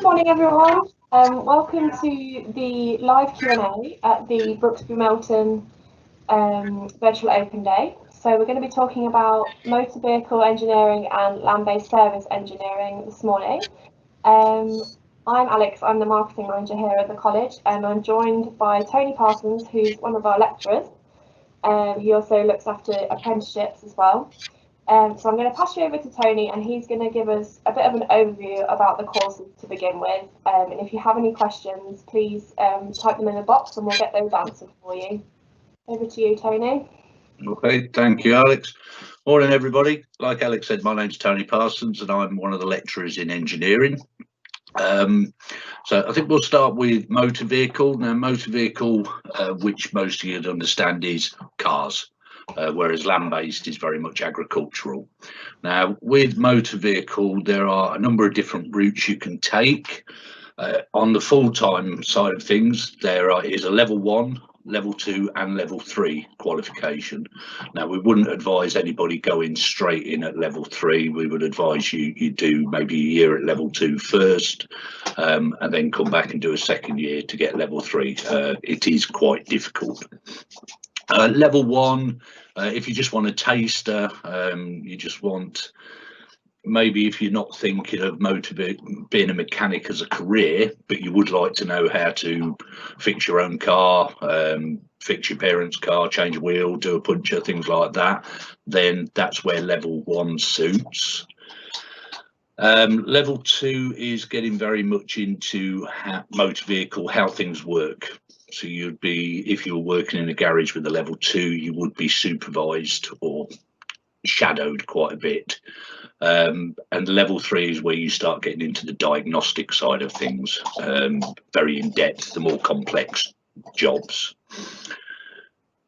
Good morning, everyone. Welcome to the live Q&A at the Brooksby Melton Virtual Open Day. So we're going to be talking about motor vehicle engineering and land-based service engineering this morning. I'm Alex, I'm the marketing manager here at the college, and I'm joined by Tony Parsons, who's one of our lecturers. He also looks after apprenticeships as well. So I'm going to pass you over to Tony, and he's going to give us a bit of an overview about the courses to begin with. And if you have any questions, please type them in the box and we'll get those answered for you. Over to you, Tony. Okay, thank you, Alex. Morning, everybody. Like Alex said, my name's Tony Parsons and I'm one of the lecturers in engineering. So I think we'll start with motor vehicle. Now, motor vehicle, which most of you understand, is cars. Whereas land-based is very much agricultural. Now, with motor vehicle, there are a number of different routes you can take. On the full-time side of things, there is a level 1, level 2 and level 3 qualification. Now, we wouldn't advise anybody going straight in at level 3. We would advise you do maybe a year at level 2 first, and then come back and do a second year to get level 3. It is quite difficult. Level 1, if you just want a taster, you just want, maybe if you're not thinking of being a mechanic as a career, but you would like to know how to fix your own car, fix your parents' car, change a wheel, do a puncture, things like that, then that's where level 1 suits. Level 2 is getting very much into motor vehicle, how things work. So you'd be, if you were working in a garage with a level 2, you would be supervised or shadowed quite a bit. And level 3 is where you start getting into the diagnostic side of things, very in depth, the more complex jobs.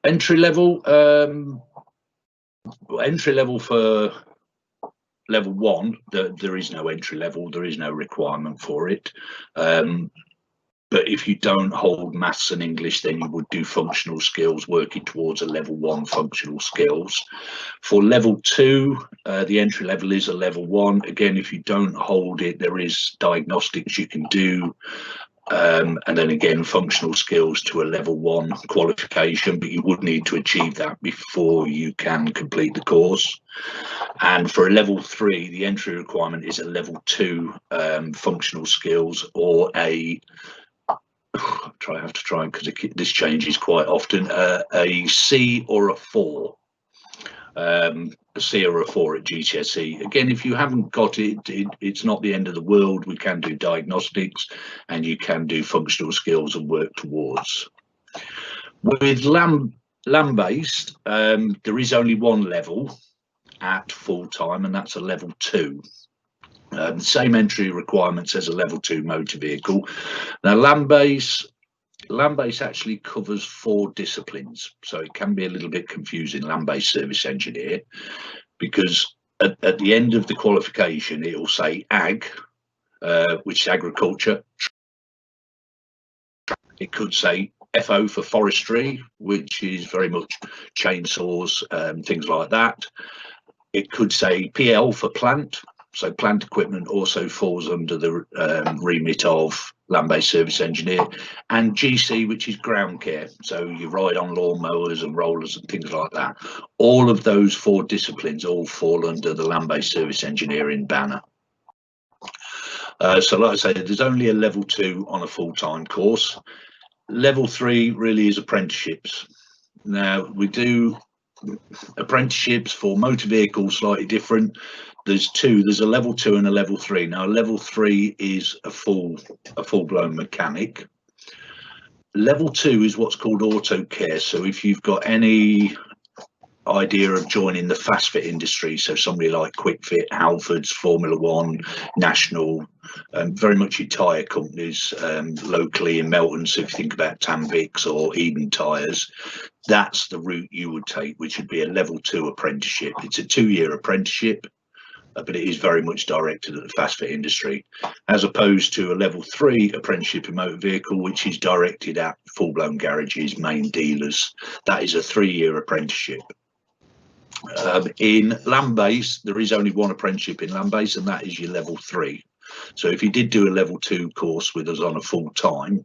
Entry level for level 1, there is no entry level, there is no requirement for it. But if you don't hold maths and English, then you would do functional skills, working towards a level 1 functional skills. For level 2, the entry level is a level 1. Again, if you don't hold it, there is diagnostics you can do. And then again, functional skills to a level 1 qualification, but you would need to achieve that before you can complete the course. And for a level 3, the entry requirement is a level 2 functional skills, or a I have to try because this changes quite often. A C or a 4, a C or a 4 at GCSE. Again, if you haven't got it, it's not the end of the world. We can do diagnostics, and you can do functional skills and work towards. With land-based, there is only one level at full time, and that's a level 2. The same entry requirements as a level 2 motor vehicle. Now, land-based actually covers 4 disciplines, so it can be a little bit confusing, land-based service engineer, because at the end of the qualification it will say ag, which is agriculture. It could say FO for forestry, which is very much chainsaws, things like that. It could say PL for plant. So plant equipment also falls under the remit of land-based service engineer, and GC, which is ground care. So you ride on lawnmowers and rollers and things like that. All of those 4 disciplines all fall under the land-based service engineering banner. So like I say, there's only a level 2 on a full-time course. Level 3 really is apprenticeships. Now, we do apprenticeships for motor vehicles slightly different. There's 2. There's a level 2 and a level 3. Now, level 3 is a full-blown mechanic. Level 2 is what's called auto care. So if you've got any idea of joining the fast fit industry, so somebody like Quick Fit, Halfords, Formula One, National, very much your tyre companies locally in Melton. So if you think about Tanvix or Eden Tyres, that's the route you would take, which would be a level 2 apprenticeship. It's a 2-year apprenticeship, but it is very much directed at the fast fit industry, as opposed to a level 3 apprenticeship in motor vehicle, which is directed at full-blown garages, main dealers. That is a 3-year apprenticeship. In land-based, there is only one apprenticeship in land-based, and that is your level 3. So if you did do a level 2 course with us on a full time,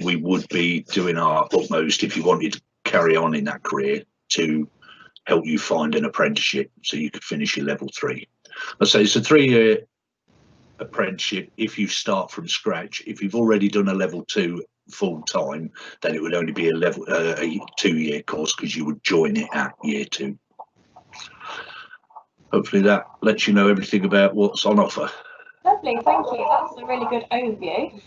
we would be doing our utmost if you wanted to carry on in that career to help you find an apprenticeship so you could finish your level 3. Let's say it's a 3-year apprenticeship if you start from scratch. If you've already done a level 2 full time, then it would only be a 2-year course because you would join it at year 2. Hopefully that lets you know everything about what's on offer. Lovely, thank you. That's a really good overview.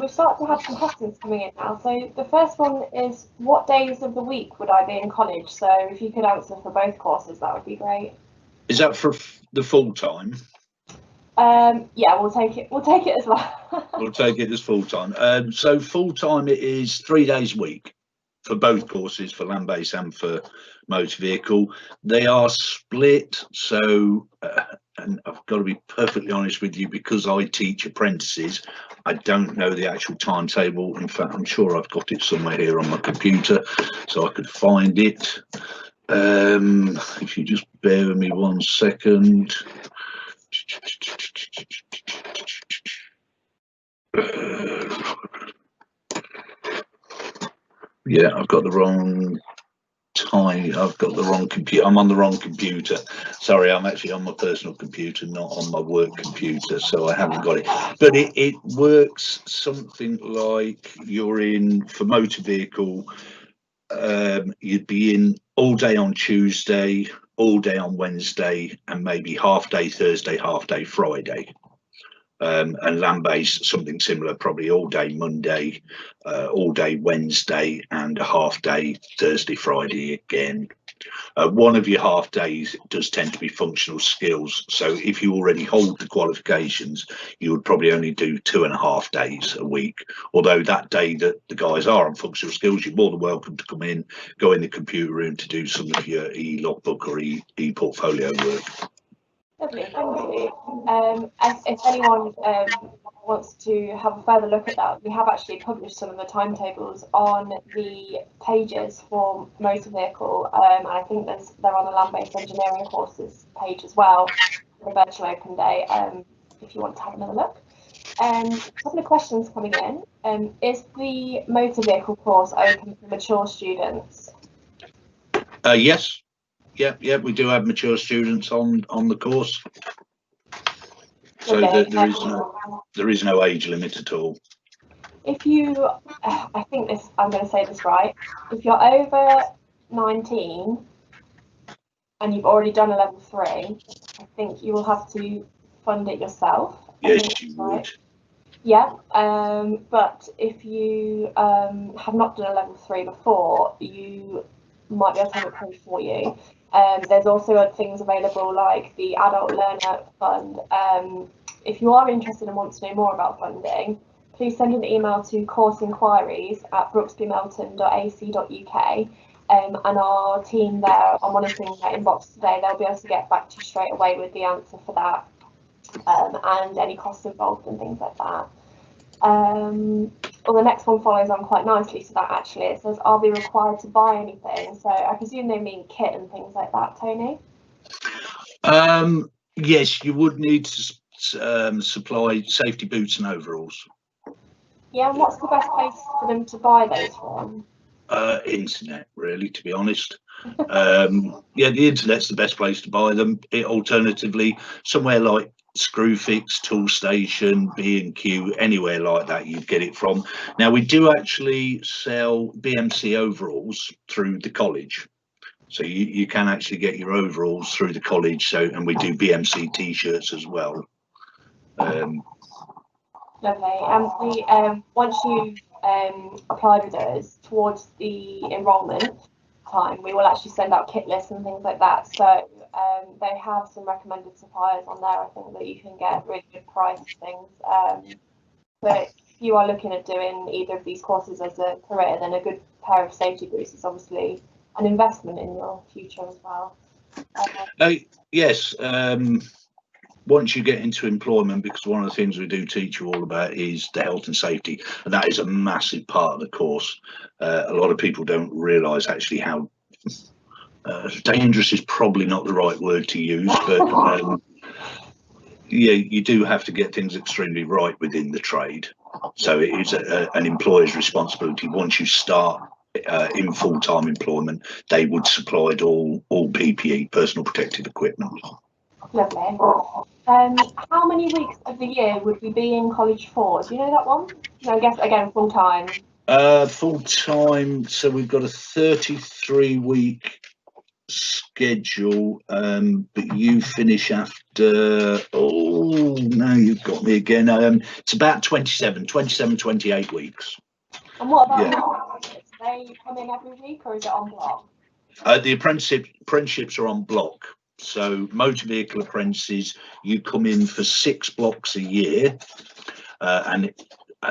We've started to have some questions coming in now. So the first one is, what days of the week would I be in college? So if you could answer for both courses, that would be great. Is that for the full time? Yeah, we'll take it. We'll take it as well. We'll take it as full time. So full time it is 3 days a week for both courses, for land-based and for motor vehicle. They are split. So, and I've got to be perfectly honest with you, because I teach apprentices, I don't know the actual timetable. In fact, I'm sure I've got it somewhere here on my computer, so I could find it. If you just bear with me 1 second. Yeah, I've got the wrong time. I've got the wrong computer. I'm on the wrong computer. Sorry, I'm actually on my personal computer, not on my work computer, so I haven't got it. But it works something like you're in, for motor vehicle, you'd be in all day on Tuesday, all day on Wednesday, and maybe half day Thursday, half day Friday. And land-based, something similar, probably all day Monday, all day Wednesday, and a half day Thursday, Friday again. One of your half days does tend to be functional skills. So if you already hold the qualifications, you would probably only do 2.5 days a week. Although that day that the guys are on functional skills, you're more than welcome to come in, go in the computer room to do some of your e-logbook or e-portfolio work. Lovely, thank you. If anyone wants to have a further look at that, we have actually published some of the timetables on the pages for motor vehicle, and I think they're on the land-based engineering courses page as well, the virtual open day, if you want to have another look. A couple of questions coming in. Is the motor vehicle course open for mature students? Yes. Yeah, we do have mature students on the course, so that there is no age limit at all. If you, I think this, I'm going to say this right. If you're over 19 and you've already done a level 3, I think you will have to fund it yourself. Yes, you would. Right. Yeah, but if you have not done a level 3 before, you might be able to have it paid for you. There's also things available like the Adult Learner Fund. If you are interested and want to know more about funding, please send an email to course-inquiries@brooksbymelton.ac.uk, and our team there are monitoring that inbox today. They'll be able to get back to you straight away with the answer for that, and any costs involved and things like that. Well, the next one follows on quite nicely to that, actually. It says, are we required to buy anything? So I presume they mean kit and things like that, Tony? Yes, you would need to supply safety boots and overalls. Yeah, and what's the best place for them to buy those from? Internet, really, to be honest. Yeah, the internet's the best place to buy them. Alternatively, somewhere like Screwfix, Toolstation, B&Q, anywhere like that you'd get it from. Now, we do actually sell BMC overalls through the college. So you can actually get your overalls through the college. So, and we do BMC t-shirts as well. Lovely. And once you've applied with us, towards the enrolment time, we will actually send out kit lists and things like that. So they have some recommended suppliers on there, I think, that you can get really good price things. But if you are looking at doing either of these courses as a career, then a good pair of safety boots is obviously an investment in your future as well. Yes. Once you get into employment, because one of the things we do teach you all about is the health and safety, and that is a massive part of the course. A lot of people don't realise actually how dangerous is probably not the right word to use, but Yeah, you do have to get things extremely right within the trade. So it is an employer's responsibility. Once you start in full-time employment, they would supply all PPE, personal protective equipment. Lovely. How many weeks of the year would we be in college for? Do you know that one? No, I guess again full time. Full time. So we've got a 33-week schedule, but you finish after. Oh no, you've got me again. It's about 27, 28 weeks. And what about the apprenticeships? Do they come in every week or is it on block? The apprenticeships are on block. So motor vehicle apprentices, you come in for 6 blocks a year, and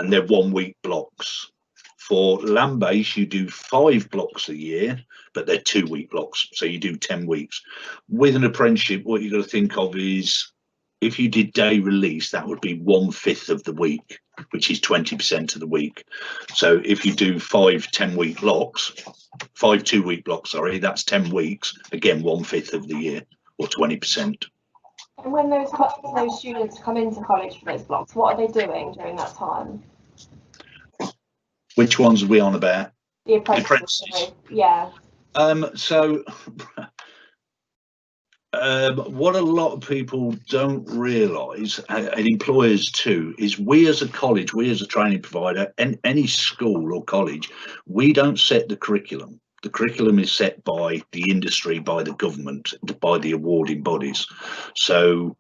they're 1 week blocks. For LandBase, you do 5 blocks a year, but they're 2 week blocks. So you do 10 weeks. With an apprenticeship, what you've got to think of is, if you did day release, that would be 1/5 of the week, which is 20% of the week. So if you do 5 10-week blocks, 5 2-week blocks, sorry, that's 10 weeks. Again, 1/5 of the year, or 20%. And when those students come into college for those blocks, what are they doing during that time? Which ones are we on about? The apprentices. Yeah. So what a lot of people don't realise, and employers too, is we as a college, we as a training provider, and any school or college, we don't set the curriculum. The curriculum is set by the industry, by the government, by the awarding bodies. So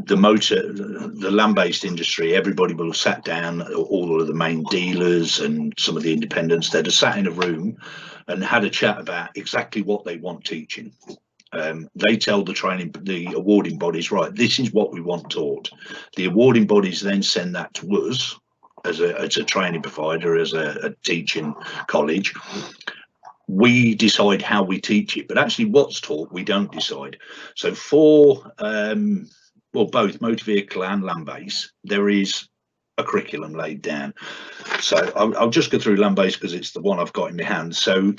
the land-based industry, everybody will have sat down, all of the main dealers and some of the independents, they'd have sat in a room and had a chat about exactly what they want teaching. They tell the awarding bodies, right, this is what we want taught. The awarding bodies then send that to us as a training provider, as a teaching college. We decide how we teach it, but actually what's taught, we don't decide. So for both motor vehicle and LandBase, there is a curriculum laid down. So I'll just go through LandBase because it's the one I've got in my hand. So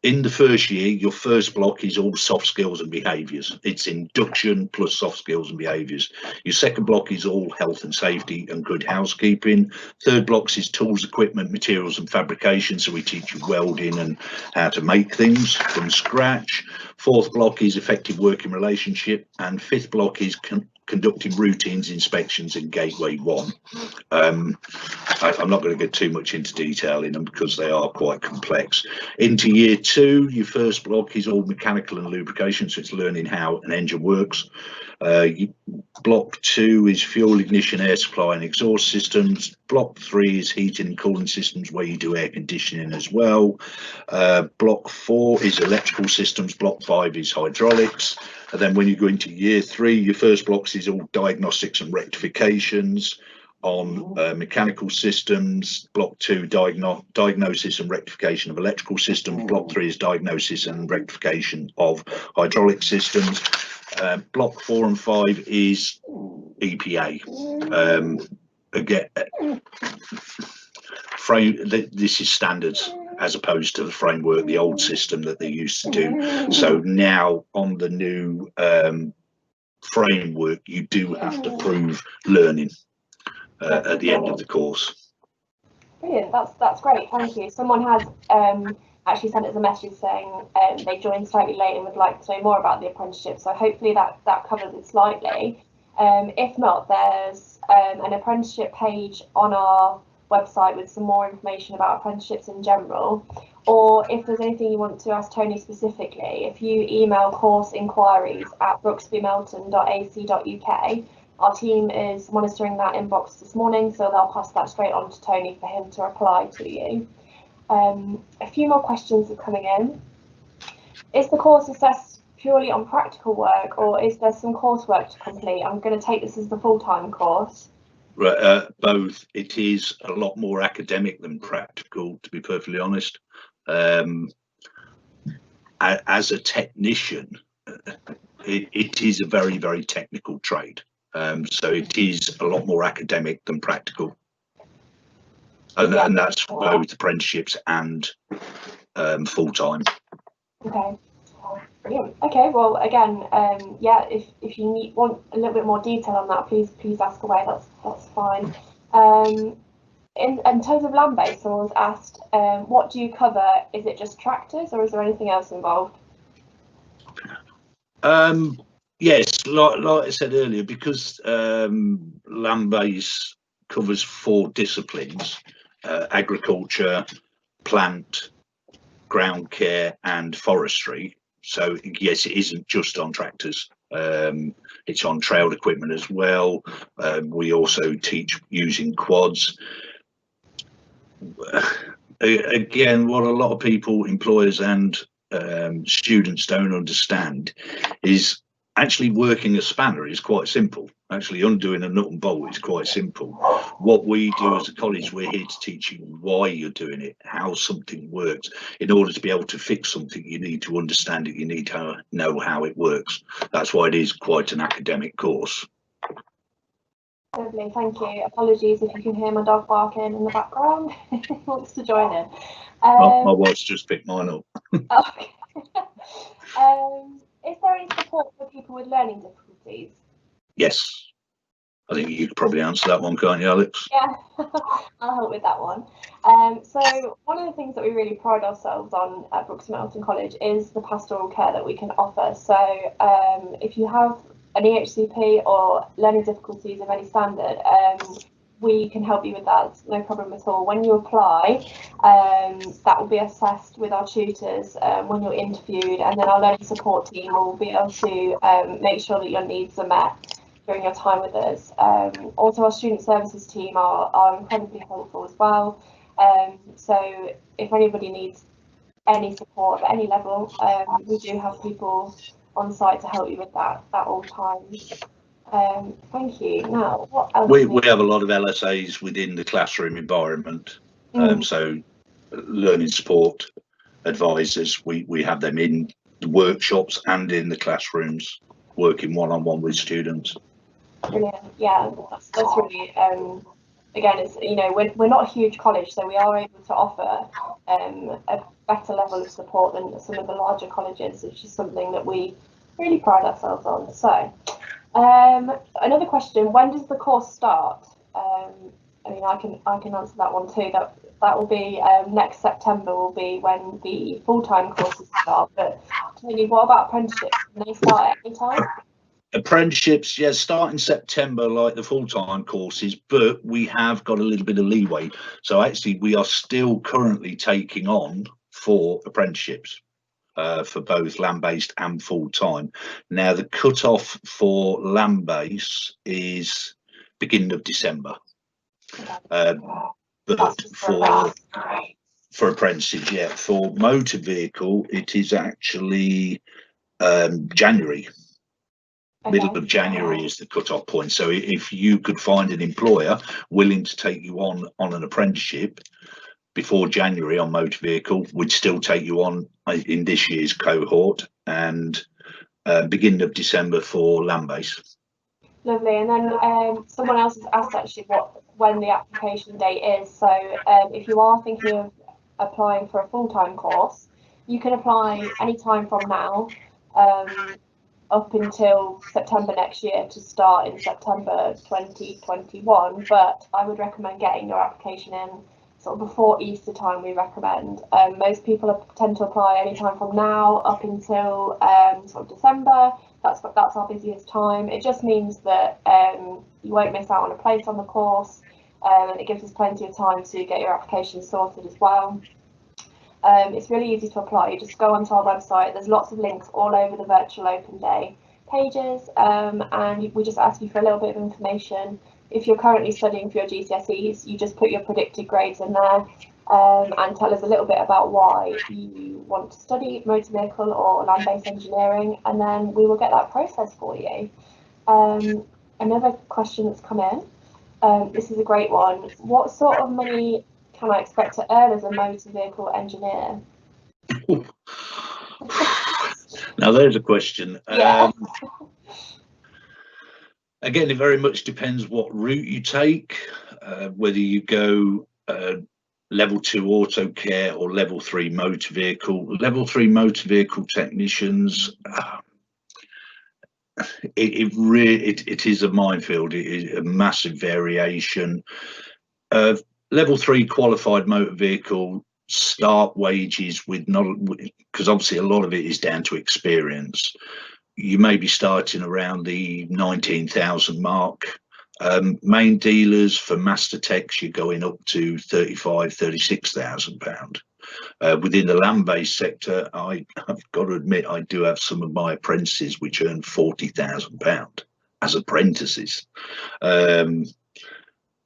in the first year, your first block is all soft skills and behaviours. It's induction plus soft skills and behaviours. Your second block is all health and safety and good housekeeping. Third block is tools, equipment, materials and fabrication. So we teach you welding and how to make things from scratch. Fourth block is effective working relationship, and fifth block is conducting routines, inspections and gateway 1. I'm not going to get too much into detail in them because they are quite complex. Into year 2, your first block is all mechanical and lubrication, so it's learning how an engine works. Block 2 is fuel, ignition, air supply and exhaust systems. Block 3 is heating and cooling systems, where you do air conditioning as well. Block 4 is electrical systems. Block 5 is hydraulics. And then when you go into year 3, your first blocks is all diagnostics and rectifications on mechanical systems. Block 2, diagnosis and rectification of electrical systems. Block 3 is diagnosis and rectification of hydraulic systems. Block 4 and 5 is EPA. Again, this is standards as opposed to the framework, the old system that they used to do. So now on the new framework, you do have to prove learning at the end of the course. Brilliant, that's great, thank you. Someone has actually sent us a message saying they joined slightly late and would like to know more about the apprenticeship, so hopefully that covers it slightly. If not, there's an apprenticeship page on our website with some more information about apprenticeships in general, or if there's anything you want to ask Tony specifically, if you email course inquiries at brooksbymelton.ac.uk, our team is monitoring that inbox this morning, so they'll pass that straight on to Tony for him to reply to you. A few more questions are coming in. Is the course assessed purely on practical work, or is there some coursework to complete? I'm going to take this as the full-time course. Both. It is a lot more academic than practical, to be perfectly honest. As a technician, it is a very, very technical trade. So it is a lot more academic than practical. And that's both apprenticeships and full-time. Okay. Brilliant. Okay, well, again, yeah, if you want a little bit more detail on that, please ask away. That's fine. In terms of land-based, someone's asked, what do you cover? Is it just tractors, or is there anything else involved? Yes, like I said earlier, because LandBase covers 4 disciplines: agriculture, plant, ground care, and forestry. So yes, it isn't just on tractors. It's on trailed equipment as well. We also teach using quads. Again, what a lot of people, employers and students don't understand is actually working a spanner is quite simple. Actually undoing a nut and bolt is quite simple. What we do as a college, we're here to teach you why you're doing it, how something works. In order to be able to fix something, you need to understand it, you need to know how it works. That's why it is quite an academic course. Lovely, thank you. Apologies if you can hear my dog barking in the background. He wants to join in. My wife's just picked mine up. Okay. Is there any support for people with learning difficulties? Yes. I think you could probably answer that one, can't you, Alex? Yeah, I'll help with that one. So one of the things that we really pride ourselves on at Brooksby Melton College is the pastoral care that we can offer. So if you have an EHCP or learning difficulties of any standard, we can help you with that. It's no problem at all. When you apply, that will be assessed with our tutors when you're interviewed, and then our learning support team will be able to make sure that your needs are met during your time with us. Also, our student services team are incredibly helpful as well. So if anybody needs any support at any level, we do have people on site to help you with that at all times. Thank you. Now, what else? We have a lot of LSAs within the classroom environment. So learning support advisors, we have them in the workshops and in the classrooms, working one-on-one with students. Brilliant. Yeah, that's really again, it's, you know, we're not a huge college, so we are able to offer a better level of support than some of the larger colleges, which is something that we really pride ourselves on. So another question: when does the course start? I mean, I can answer that one too. That will be next September will be when the full-time courses start. But Tony, what about apprenticeships? Can they start at any time? Apprenticeships, yes, start in September like the full-time courses, but we have got a little bit of leeway. So actually we are still currently taking on 4 apprenticeships for both land-based and full-time. Now the cut-off for land-based is beginning of December. But for apprentices, yeah, for motor vehicle it is actually January. Middle of January is the cut-off point. So if you could find an employer willing to take you on an apprenticeship before January on motor vehicle, we'd still take you on in this year's cohort, and beginning of December for land-based. Lovely. And then someone else has asked actually when the application date is. So if you are thinking of applying for a full-time course, you can apply anytime from now up until September next year to start in September 2021. But I would recommend getting your application in sort of before Easter time. We recommend. Most people tend to apply anytime from now up until sort of December. That's our busiest time. It just means that you won't miss out on a place on the course, and it gives us plenty of time to get your application sorted as well. It's really easy to apply. You just go onto our website. There's lots of links all over the virtual open day pages, and we just ask you for a little bit of information. If you're currently studying for your GCSEs, you just put your predicted grades in there, and tell us a little bit about why you want to study motor vehicle or land-based engineering, and then we will get that process for you. Another question that's come in, this is a great one. What sort of money can I expect to earn as a motor vehicle engineer? Now there's a question. Yeah. Again, it very much depends what route you take, whether you go level 2 auto care or level 3 motor vehicle. Level 3 motor vehicle technicians, it is a minefield. It is a massive variation. Level 3 qualified motor vehicle start wages with not, because obviously a lot of it is down to experience. You may be starting around the 19,000 mark. Main dealers for master techs, you're going up to 35, 36,000 pound. Within the land-based sector, I've got to admit, I do have some of my apprentices which earn 40,000 pound as apprentices.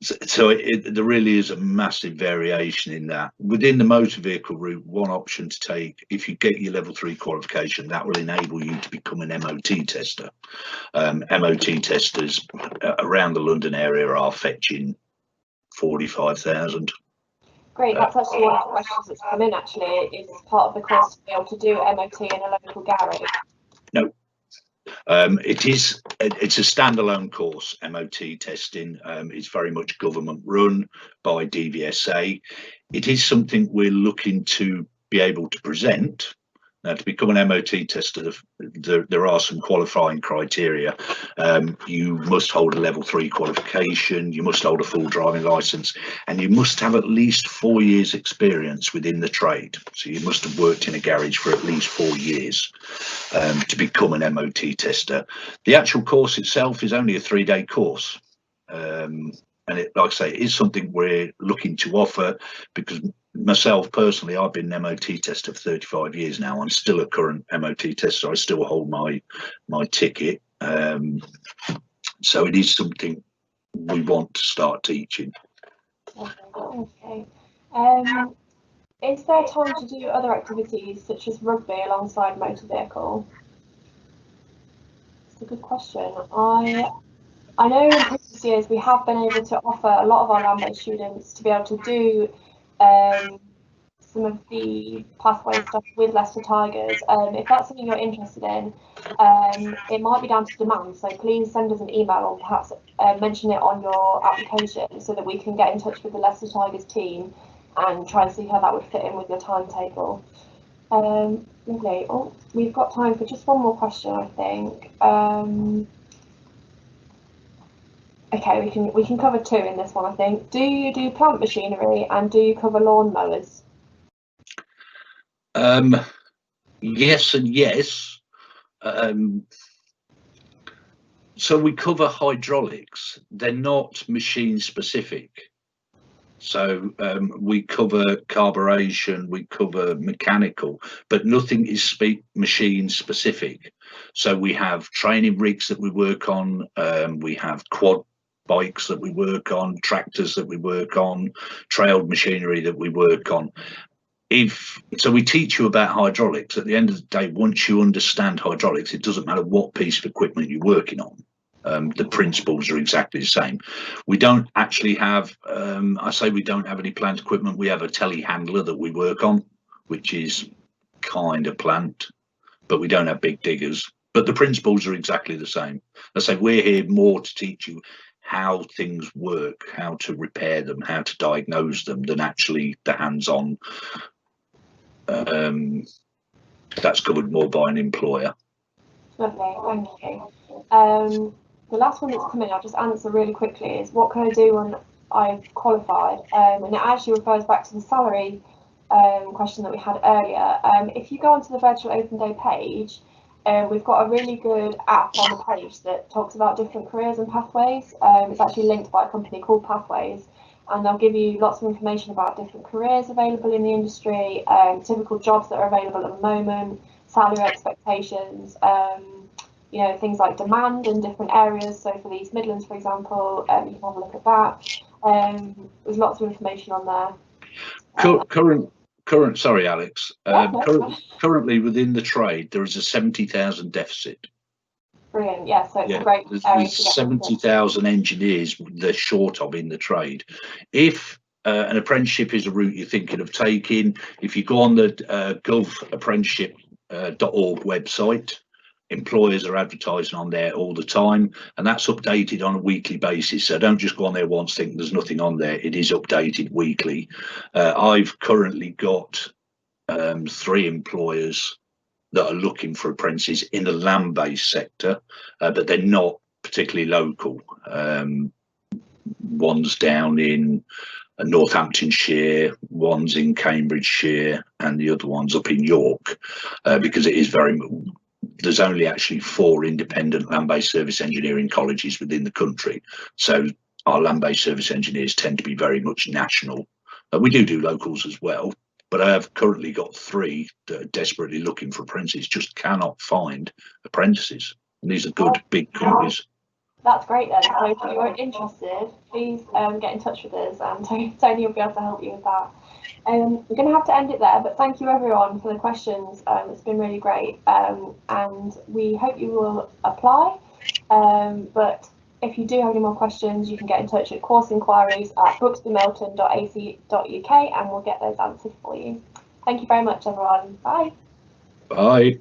So there really is a massive variation in that. Within the motor vehicle route, one option to take, if you get your level 3 qualification, that will enable you to become an MOT tester. MOT testers around the London area are fetching 45,000. Great, that's actually one of the questions that's come in, actually, is part of the course to be able to do MOT in a local garage. No. It's a standalone course. MOT testing is very much government run by DVSA. It is something we're looking to be able to present. Now, to become an MOT tester, there are some qualifying criteria. You must hold a level 3 qualification, you must hold a full driving licence, and you must have at least 4 years experience within the trade. So you must have worked in a garage for at least 4 years to become an MOT tester. The actual course itself is only a 3-day course. And it, like I say, is something we're looking to offer, because myself personally, I've been an MOT tester for 35 years now. I'm still a current MOT tester. I still hold my ticket. So it is something we want to start teaching. Okay. Is there time to do other activities such as rugby alongside motor vehicle? It's a good question. I know in previous years we have been able to offer a lot of our land-based students to be able to do some of the pathway stuff with Leicester Tigers. If that's something you're interested in, it might be down to demand, so please send us an email or perhaps mention it on your application so that we can get in touch with the Leicester Tigers team and try and see how that would fit in with your timetable. Lovely. Oh, we've got time for just one more question, I think. Okay, we can cover 2 in this one, I think. Do you do plant machinery and do you cover lawn mowers? Yes and yes. So we cover hydraulics. They're not machine specific. So we cover carburation, we cover mechanical, but nothing is machine specific. So we have training rigs that we work on, we have quad bikes that we work on, tractors that we work on, trailed machinery that we work on. So we teach you about hydraulics. At the end of the day, once you understand hydraulics, it doesn't matter what piece of equipment you're working on. The principles are exactly the same. We don't actually have, I say we don't have any plant equipment. We have a telehandler that we work on, which is kind of plant, but we don't have big diggers. But the principles are exactly the same. I say we're here more to teach you how things work, how to repair them, how to diagnose them, than actually the hands-on. That's covered more by an employer. Lovely, thank you. The last one that's come in, I'll just answer really quickly, is what can I do when I've qualified? And it actually refers back to the salary question that we had earlier. If you go onto the Virtual Open Day page, we've got a really good app on the page that talks about different careers and pathways. It's actually linked by a company called Pathways, and they'll give you lots of information about different careers available in the industry, typical jobs that are available at the moment, salary expectations, you know, things like demand in different areas. So for the East Midlands, for example, you can have a look at that. There's lots of information on there. Current, sorry, Alex. Currently within the trade, there is a 70,000 deficit. Brilliant. Yeah, so it's a great area to get 70,000 engineers they're short of in the trade. If an apprenticeship is a route you're thinking of taking, if you go on the govapprenticeship.org website, employers are advertising on there all the time, and that's updated on a weekly basis. So don't just go on there once, think there's nothing on there. It is updated weekly. I've currently got 3 employers that are looking for apprentices in the land-based sector, but they're not particularly local. One's down in Northamptonshire, one's in Cambridgeshire, and the other one's up in York, because it is there's only actually 4 independent land-based service engineering colleges within the country. So our land-based service engineers tend to be very much national. We do locals as well, but I have currently got 3 that are desperately looking for apprentices, just cannot find apprentices. And these are good, big companies. That's great then. So if you're interested, please get in touch with us, and Tony will be able to help you with that. We're going to have to end it there, but thank you everyone for the questions. It's been really great, and we hope you will apply. But if you do have any more questions, you can get in touch at course-inquiries@brooksbymelton.ac.uk, and we'll get those answered for you. Thank you very much, everyone. Bye. Bye.